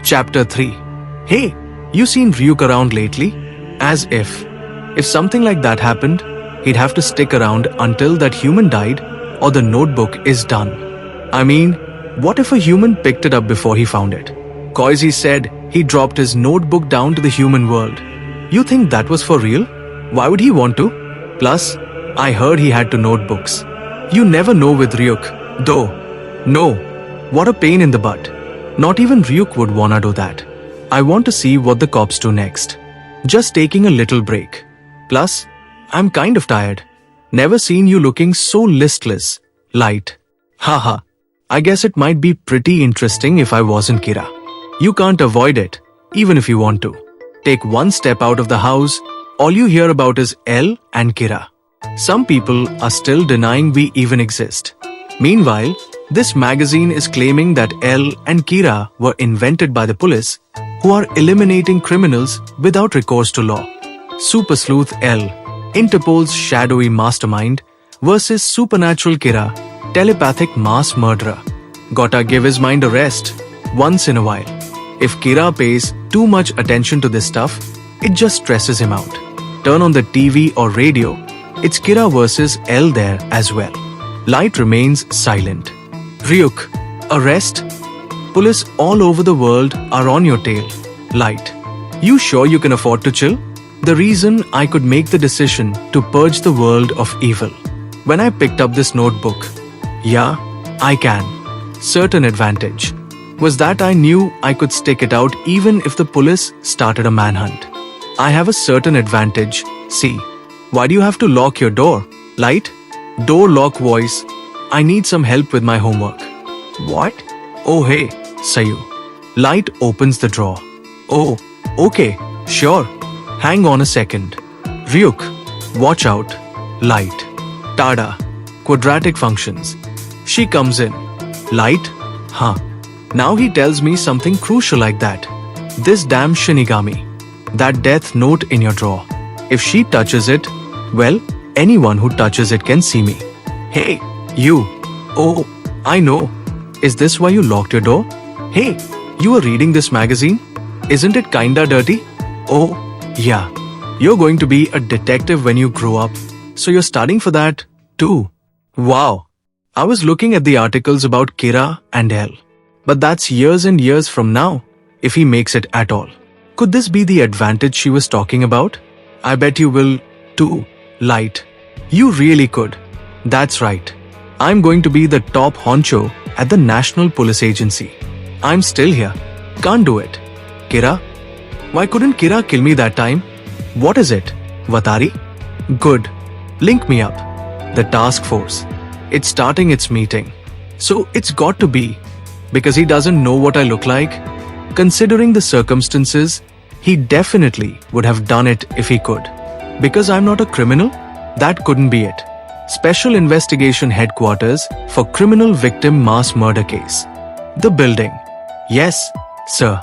Chapter 3. Hey, you seen Ryuk around lately? As if. If something like that happened, he'd have to stick around until that human died or the notebook is done. I mean, what if a human picked it up before he found it? Koizi said he dropped his notebook down to the human world. You think that was for real? Why would he want to? Plus, I heard he had two notebooks. You never know with Ryuk, though. No. What a pain in the butt. Not even Ryuk would wanna do that. I want to see what the cops do next. Just taking a little break. Plus, I'm kind of tired. Never seen you looking so listless. Light. Haha. I guess it might be pretty interesting if I wasn't Kira. You can't avoid it, even if you want to. Take one step out of the house, all you hear about is L and Kira. Some people are still denying we even exist. Meanwhile, this magazine is claiming that L and Kira were invented by the police, who are eliminating criminals without recourse to law. Super Sleuth L, Interpol's shadowy mastermind, versus Supernatural Kira, telepathic mass murderer. Gotta give his mind a rest, once in a while. If Kira pays too much attention to this stuff, it just stresses him out. Turn on the TV or radio, it's Kira versus L there as well. Light remains silent. Ryuk, arrest? Police all over the world are on your tail. Light, you sure you can afford to chill? The reason I could make the decision to purge the world of evil. When I picked up this notebook, yeah, I can. Certain advantage was that I knew I could stick it out even if the police started a manhunt. I have a certain advantage. See, why do you have to lock your door? Light? Door lock voice. I need some help with my homework. What? Oh hey, Sayu. Light opens the drawer. Oh, okay, sure. Hang on a second. Ryuk, watch out. Light. Tada. Quadratic functions. She comes in. Light? Huh. Now he tells me something crucial like that. This damn Shinigami. That death note in your drawer. If she touches it, well, anyone who touches it can see me. Hey, you. Oh, I know. Is this why you locked your door? Hey, you were reading this magazine? Isn't it kinda dirty? Oh, yeah. You're going to be a detective when you grow up, so you're studying for that, too. Wow. I was looking at the articles about Kira and L. But that's years and years from now, if he makes it at all. Could this be the advantage she was talking about? I bet you will, too. Light. You really could. That's right. I'm going to be the top honcho at the National Police Agency. I'm still here. Can't do it. Kira? Why couldn't Kira kill me that time? What is it? Vatari? Good. Link me up. The task force. It's starting its meeting. So it's got to be. Because he doesn't know what I look like. Considering the circumstances, he definitely would have done it if he could. Because I'm not a criminal? That couldn't be it. Special Investigation Headquarters for Criminal Victim Mass Murder Case. The building. Yes, sir.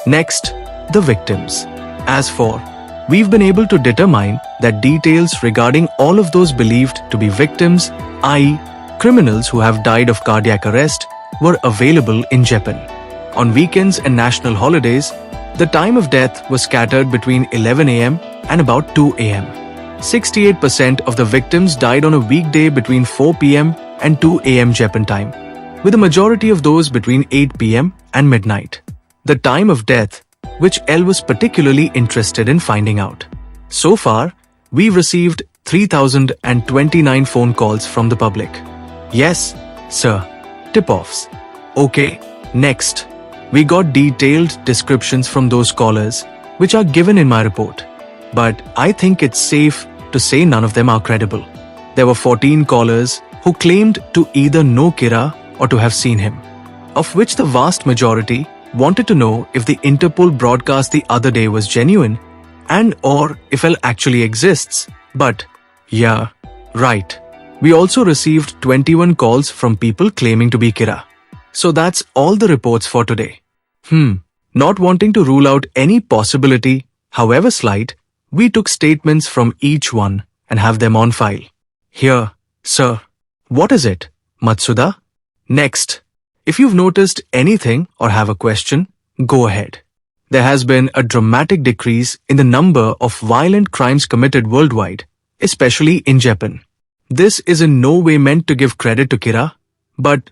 Next, the victims. As for, we've been able to determine that details regarding all of those believed to be victims, i.e., criminals who have died of cardiac arrest, were available in Japan. On weekends and national holidays, the time of death was scattered between 11 a.m. and about 2 a.m. 68% of the victims died on a weekday between 4 p.m. and 2 a.m. Japan time, with a majority of those between 8 p.m. and midnight. The time of death, which L was particularly interested in finding out. So far, we've received 3,029 phone calls from the public. Yes, sir. Tip-offs. Okay, next. We got detailed descriptions from those callers, which are given in my report. But I think it's safe to say none of them are credible. There were 14 callers who claimed to either know Kira or to have seen him, of which the vast majority wanted to know if the Interpol broadcast the other day was genuine and or if L actually exists. But, yeah, right. We also received 21 calls from people claiming to be Kira. So that's all the reports for today. Not wanting to rule out any possibility, however slight, we took statements from each one and have them on file. Here, sir. What is it, Matsuda? Next. If you've noticed anything or have a question, Go ahead. There has been a dramatic decrease in the number of violent crimes committed worldwide, especially in Japan. This is in no way meant to give credit to Kira, but,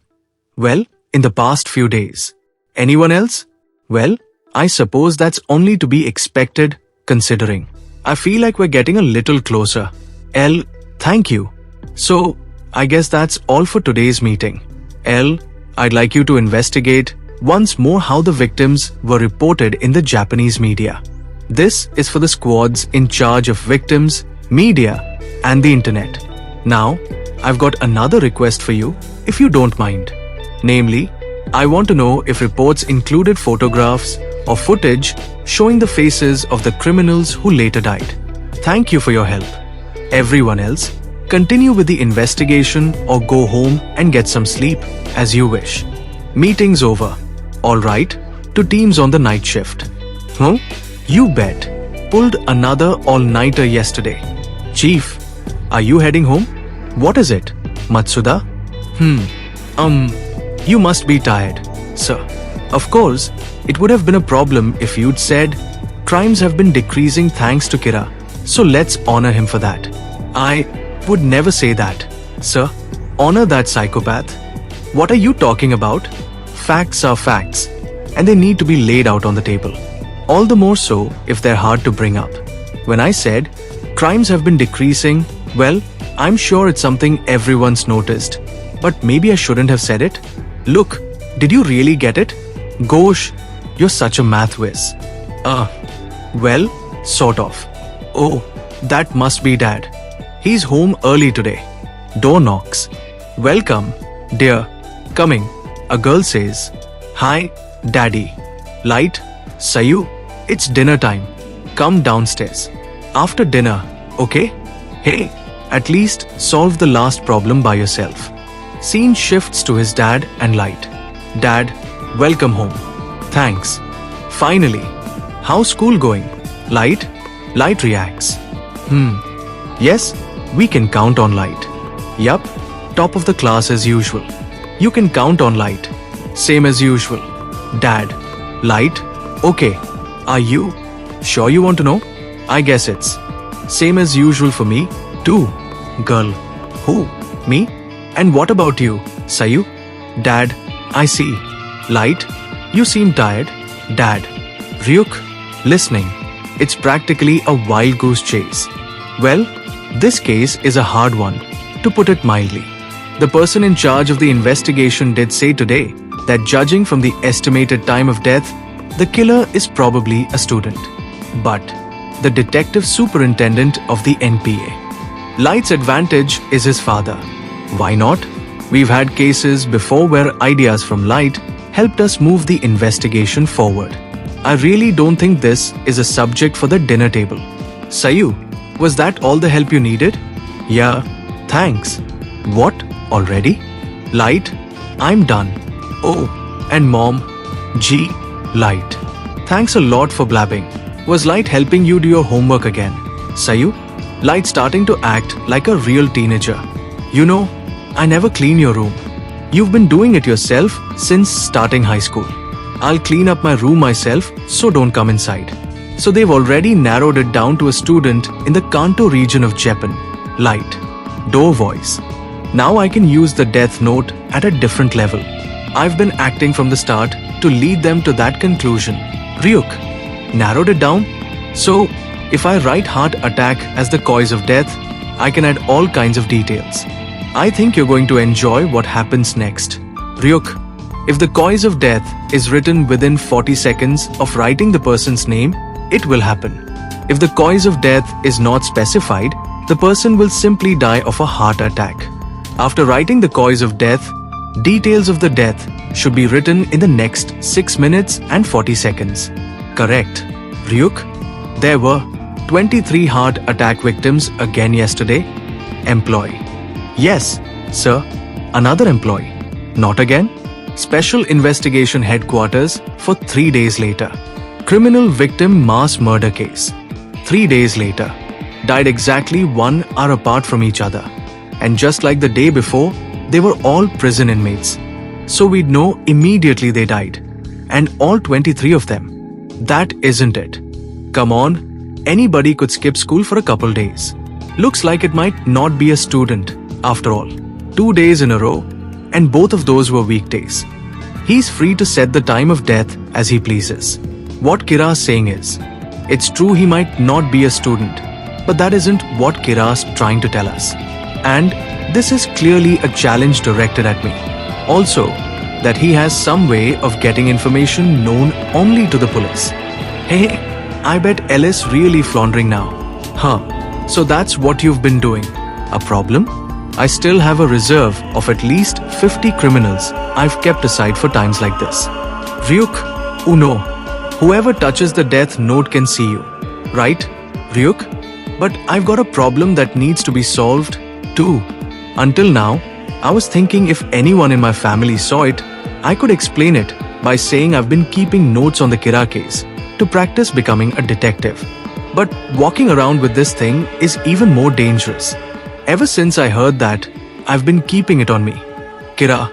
well, in the past few days. Anyone else? Well, I suppose that's only to be expected, considering. I feel like we're getting a little closer. L, thank you. So, I guess that's all for today's meeting. L, I'd like you to investigate once more how the victims were reported in the Japanese media. This is for the squads in charge of victims, media, and the internet. Now, I've got another request for you, if you don't mind. Namely, I want to know if reports included photographs or footage showing the faces of the criminals who later died. Thank you for your help. Everyone else, continue with the investigation or go home and get some sleep, as you wish. Meeting's over. Alright, to teams on the night shift. Huh? You bet. Pulled another all-nighter yesterday. Chief, are you heading home? What is it? Matsuda? You must be tired, sir. Of course, it would have been a problem if you'd said, crimes have been decreasing thanks to Kira, so let's honor him for that. I would never say that, sir. Honor that psychopath. What are you talking about? Facts are facts, and they need to be laid out on the table. All the more so if they're hard to bring up. When I said, crimes have been decreasing, well, I'm sure it's something everyone's noticed. But maybe I shouldn't have said it. Look, did you really get it? Gosh, you're such a math whiz. Well, sort of. Oh, that must be Dad. He's home early today. Door knocks. Welcome, dear. Coming. A girl says, Hi, Daddy. Light, Sayu, it's dinner time. Come downstairs. After dinner, okay? Hey, at least solve the last problem by yourself. Scene shifts to his dad and Light. Dad, welcome home. Thanks. Finally. How's school going? Light? Light reacts. Yes, we can count on Light. Yup, top of the class as usual. You can count on Light. Same as usual. Dad. Light? Okay. Are you sure you want to know? I guess it's same as usual for me, too. Girl. Who? Me? And what about you, Sayu? Dad. I see. Light? You seem tired. Dad. Ryuk? Listening. It's practically a wild goose chase. Well, this case is a hard one, to put it mildly. The person in charge of the investigation did say today that judging from the estimated time of death, the killer is probably a student. But the detective superintendent of the NPA. Light's advantage is his father. Why not? We've had cases before where ideas from Light helped us move the investigation forward. I really don't think this is a subject for the dinner table. Sayu, was that all the help you needed? Yeah, thanks. What? Already? Light? I'm done. Oh, and Mom? Gee, Light. Thanks a lot for blabbing. Was Light helping you do your homework again? Sayu? Light starting to act like a real teenager. You know, I never clean your room. You've been doing it yourself since starting high school. I'll clean up my room myself, so don't come inside. So they've already narrowed it down to a student in the Kanto region of Japan. Light. Door voice. Now I can use the death note at a different level. I've been acting from the start to lead them to that conclusion. Ryuk. Narrowed it down? So, if I write heart attack as the cause of death, I can add all kinds of details. I think you're going to enjoy what happens next. Ryuk, if the cause of death is written within 40 seconds of writing the person's name, it will happen. If the cause of death is not specified, the person will simply die of a heart attack. After writing the cause of death, details of the death should be written in the next 6 minutes and 40 seconds. Correct. Ryuk, there were 23 heart attack victims again yesterday. Employee. Yes, sir. Another employee. Not again? Special Investigation Headquarters for 3 days later. Criminal victim mass murder case. 3 days later. Died exactly 1 hour apart from each other. And just like the day before, they were all prison inmates. So we'd know immediately they died. and all 23 of them. That isn't it. Come on, anybody could skip school for a couple days. Looks like it might not be a student, after all. 2 days in a row, and both of those were weekdays. He's free to set the time of death as he pleases. What Kira's saying is, it's true he might not be a student, but that isn't what Kira's trying to tell us. And this is clearly a challenge directed at me. Also, that he has some way of getting information known only to the police. Hey, I bet Ellis really floundering now. Huh, so that's what you've been doing. A problem? I still have a reserve of at least 50 criminals I've kept aside for times like this. Ryuk, Uno, whoever touches the death note can see you. Right, Ryuk? But I've got a problem that needs to be solved too. Until now, I was thinking if anyone in my family saw it, I could explain it by saying I've been keeping notes on the Kira case to practice becoming a detective. But walking around with this thing is even more dangerous. Ever since I heard that, I've been keeping it on me. Kira,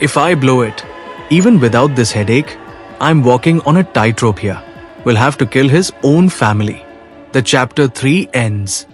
if I blow it, even without this headache, I'm walking on a tightrope here. We'll have to kill his own family. The chapter 3 ends.